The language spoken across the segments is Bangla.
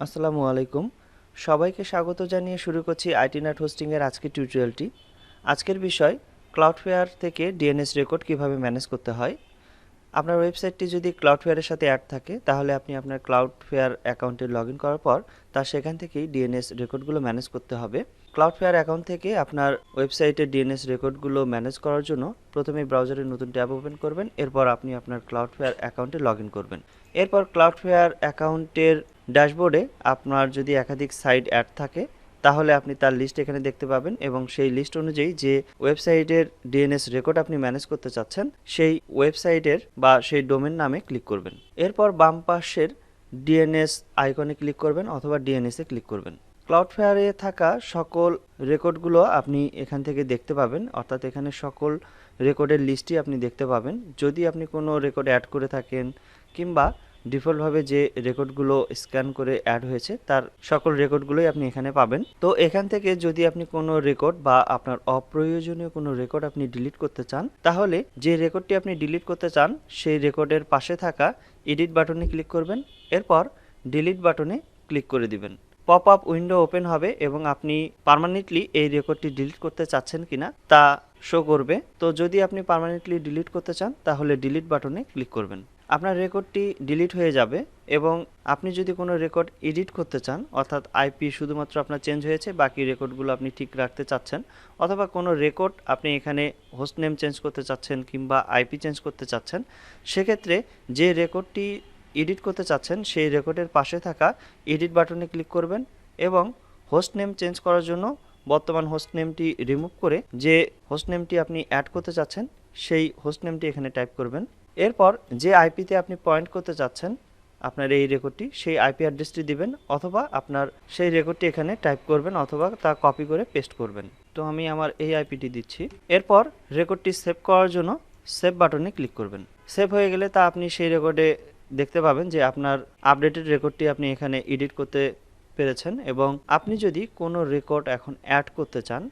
আসসালামু আলাইকুম। সবাইকে স্বাগত জানিয়ে শুরু করছি আইটি নেট হোস্টিং এর আজকের টিউটোরিয়ালটি। আজকের বিষয় ক্লাউডফেয়ার থেকে ডিএনএস রেকর্ড কিভাবে ম্যানেজ করতে হয়। আপনার ওয়েবসাইটটি যদি ক্লাউডফেয়ারের সাথে অ্যাড থাকে তাহলে আপনি আপনার ক্লাউডফেয়ার অ্যাকাউন্টে লগইন করার পর তার সেখান থেকেই ডিএনএস রেকর্ডগুলো ম্যানেজ করতে হবে। ক্লাউডফেয়ার অ্যাকাউন্ট থেকে আপনার ওয়েবসাইটের ডিএনএস রেকর্ডগুলো ম্যানেজ করার জন্য প্রথমে ব্রাউজারে নতুন ট্যাব ওপেন করবেন, এরপর আপনি আপনার ক্লাউডফেয়ার অ্যাকাউন্টে লগইন করবেন। এরপর ক্লাউডফেয়ার অ্যাকাউন্টের ড্যাশবোর্ডে আপনার যদি একাধিক সাইট অ্যাড থাকে তাহলে আপনি তার লিস্ট এখানে দেখতে পাবেন এবং সেই লিস্ট অনুযায়ী যে ওয়েবসাইটের ডিএনএস রেকর্ড আপনি ম্যানেজ করতে চাচ্ছেন সেই ওয়েবসাইটের বা সেই ডোমেন নামে ক্লিক করবেন। এরপর বাম পাশের ডিএনএস আইকনে ক্লিক করবেন অথবা ডিএনএস এ ক্লিক করবেন। ক্লাউডফেয়ারে থাকা সকল রেকর্ডগুলো আপনি এখান থেকে দেখতে পাবেন, অর্থাৎ এখানে সকল রেকর্ডের লিস্টই আপনি দেখতে পাবেন। যদি আপনি কোনো রেকর্ড অ্যাড করে থাকেন কিংবা ডিফল্টভাবে যে রেকর্ডগুলো স্ক্যান করে অ্যাড হয়েছে তার সকল রেকর্ডগুলোই আপনি এখানে পাবেন। তো এখান থেকে যদি আপনি কোনো রেকর্ড বা আপনার অপ্রয়োজনীয় কোনো রেকর্ড আপনি ডিলিট করতে চান তাহলে যে রেকর্ডটি আপনি ডিলিট করতে চান সেই রেকর্ডের পাশে থাকা এডিট বাটনে ক্লিক করবেন, এরপর ডিলিট বাটনে ক্লিক করে দিবেন। পপ আপ উইন্ডো ওপেন হবে এবং আপনি পার্মানেন্টলি এই রেকর্ডটি ডিলিট করতে চাচ্ছেন কিনা তা শো করবে। তো যদি আপনি পার্মানেন্টলি ডিলিট করতে চান তাহলে ডিলিট বাটনে ক্লিক করবেন। আপনার রেকর্ডটি ডিলিট হয়ে যাবে এবং আপনি যদি কোনো রেকর্ড এডিট করতে চান, অর্থাৎ আইপি শুধুমাত্র আপনার চেঞ্জ হয়েছে, বাকি রেকর্ডগুলো আপনি ঠিক রাখতে চাচ্ছেন, অথবা কোনো রেকর্ড আপনি এখানে হোস্ট নেম চেঞ্জ করতে চাচ্ছেন কিংবা আইপি চেঞ্জ করতে চাচ্ছেন, সেক্ষেত্রে যে রেকর্ডটি এডিট করতে চাচ্ছেন সেই রেকর্ডের পাশে থাকা এডিট বাটনে ক্লিক করবেন এবং হোস্ট নেম চেঞ্জ করার জন্য বর্তমান হোস্ট নেমটি রিমুভ করে যে হোস্ট নেমটি আপনি অ্যাড করতে চাচ্ছেন সেই হোস্ট নেমটি এখানে টাইপ করবেন। এরপর যে আইপিতে আপনি পয়েন্ট করতে চাচ্ছেন আপনার এই রেকর্ডটি, সেই আইপি অ্যাড্রেসটি দিবেন অথবা আপনার সেই রেকর্ডটি এখানে টাইপ করবেন অথবা তা কপি করে পেস্ট করবেন। তো আমি আমার এই আইপিটি দিচ্ছি। এরপর রেকর্ডটি সেভ করার জন্য সেভ বাটনে ক্লিক করবেন। সেভ হয়ে গেলে তা আপনি সেই রেকর্ডে দেখতে পাবেন যে আপনার আপডেটেড রেকর্ডটি আপনি এখানে এডিট করতে পেরেছেন এবং আপনি যদি কোনো রেকর্ড এখন অ্যাড করতে চান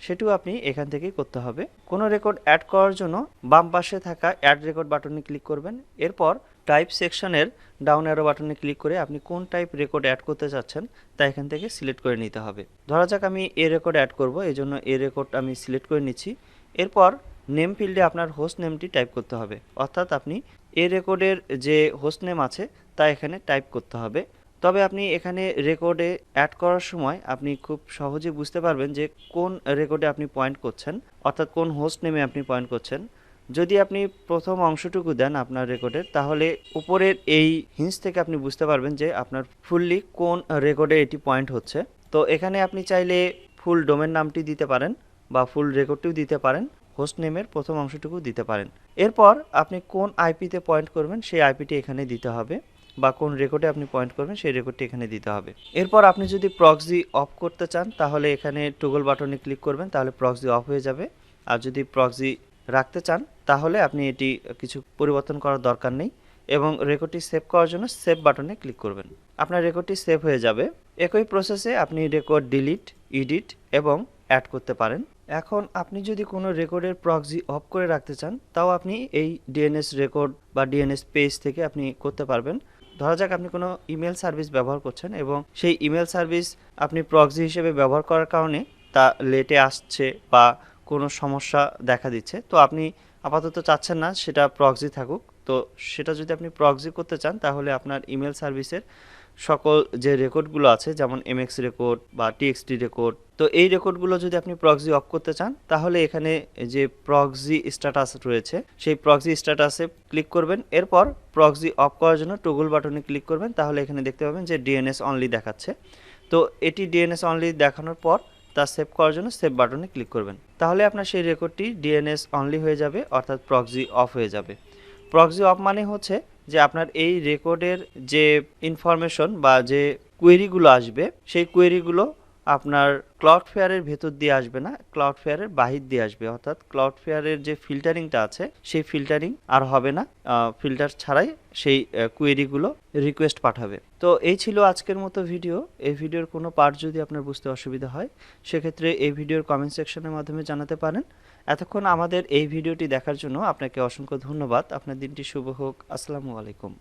সেটিও আপনি এখান থেকেই করতে হবে। কোনো রেকর্ড অ্যাড করার জন্য বাম পাশে থাকা অ্যাড রেকর্ড বাটনে ক্লিক করবেন, এরপর টাইপ সেকশনের ডাউন অ্যারো বাটনে ক্লিক করে আপনি কোন টাইপ রেকর্ড অ্যাড করতে চাচ্ছেন তা এখান থেকে সিলেক্ট করে নিতে হবে। ধরা যাক আমি এ রেকর্ড অ্যাড করব, এই জন্য এ রেকর্ড আমি সিলেক্ট করে নিচ্ছি। এরপর নেম ফিল্ডে আপনার হোস্ট নেমটি টাইপ করতে হবে, অর্থাৎ আপনি এ রেকর্ডের যে হোস্ট নেম আছে তা এখানে টাইপ করতে হবে। তবে আপনি এখানে রেকর্ডে অ্যাড করার সময় আপনি খুব সহজে বুঝতে পারবেন যে কোন রেকর্ডে আপনি পয়েন্ট করছেন, অর্থাৎ কোন হোস্ট নেমে আপনি পয়েন্ট করছেন। যদি আপনি প্রথম অংশটুকু দেন আপনার রেকর্ডের তাহলে উপরের এই হিন্স থেকে আপনি বুঝতে পারবেন যে আপনার ফুললি কোন রেকর্ডে এটি পয়েন্ট হচ্ছে। তো এখানে আপনি চাইলে ফুল ডোমেন নামটি দিতে পারেন বা ফুল রেকর্ডটিও দিতে পারেন, হোস্ট নেমের প্রথম অংশটুকু দিতে পারেন। এরপর আপনি কোন আইপিতে পয়েন্ট করবেন সেই আইপিটি এখানে দিতে হবে বা কোন রেকর্ডে আপনি পয়েন্ট করবেন সেই রেকর্ডটি এখানে দিতে হবে। এরপর আপনি যদি প্রক্সি অফ করতে চান তাহলে এখানে টগল বাটনে ক্লিক করবেন, তাহলে প্রক্সি অফ হয়ে যাবে। আর যদি প্রক্সি রাখতে চান তাহলে আপনি এটি কিছু পরিবর্তন করার দরকার নেই এবং রেকর্ডটি সেভ করার জন্য সেভ বাটনে ক্লিক করবেন। আপনার রেকর্ডটি সেভ হয়ে যাবে। একই প্রসেসে আপনি রেকর্ড ডিলিট, এডিট এবং অ্যাড করতে পারেন। এখন আপনি যদি কোনো রেকর্ডের প্রক্সি অফ করে রাখতে চান তাও আপনি এই ডিএনএস রেকর্ড বা ডিএনএস পেজ থেকে আপনি করতে পারবেন। ধরা যাক আপনি কোনো ইমেল সার্ভিস ব্যবহার করছেন এবং সেই ইমেল সার্ভিস আপনি প্রক্সি হিসেবে ব্যবহার করার কারণে তা লেটে আসছে বা কোনো সমস্যা দেখা দিচ্ছে, তো আপনি আপাতত চাচ্ছেন না সেটা প্রক্সি থাকুক। তো সেটা যদি আপনি প্রক্সি করতে চান তাহলে আপনার ইমেল সার্ভিসের সকল যে রেকর্ডগুলো আছে যেমন এমএক্স রেকর্ড বা টিএক্সটি রেকর্ড, তো এই রেকর্ডগুলো যদি আপনি প্রক্সি অফ করতে চান তাহলে এখানে যে প্রক্সি স্ট্যাটাস রয়েছে সেই প্রক্সি স্ট্যাটাসে ক্লিক করবেন। এরপর প্রক্সি অফ করার জন্য টগল বাটনে ক্লিক করবেন, তাহলে এখানে দেখতে পাবেন যে ডিএনএস অনলি দেখাচ্ছে। তো এটি ডিএনএস অনলি দেখানোর পর তা সেভ করার জন্য সেভ বাটনে ক্লিক করবেন, তাহলে আপনার সেই রেকর্ডটি ডিএনএস অনলি হয়ে যাবে, অর্থাৎ প্রক্সি অফ হয়ে যাবে। প্রক্সি অফ মানে হচ্ছে যে আপনার এই রেকর্ডের যে ইনফরমেশন বা যে কোয়েরিগুলো আসবে সেই কোয়েরিগুলো আপনার ক্লাউডফেয়ারের ভেতর দিয়ে আসবে না, ক্লাউডফেয়ারের বাহির দিয়ে আসবে, অর্থাৎ ক্লাউডফেয়ারের যে ফিল্টারিংটা আছে সেই ফিল্টারিং আর হবে না, ফিল্টার ছাড়াই সেই কোয়েরিগুলো রিকোয়েস্ট পাঠাবে। তো এই ছিল আজকের মতো ভিডিও। এই ভিডিওর কোনো পার্ট যদি আপনার বুঝতে অসুবিধা হয় সেক্ষেত্রে এই ভিডিওর কমেন্ট সেকশনের মাধ্যমে জানাতে পারেন। এতক্ষণ আমাদের এই ভিডিওটি দেখার জন্য আপনাকে অসংখ্য ধন্যবাদ। আপনার দিনটি শুভ হোক। আসসালামু আলাইকুম।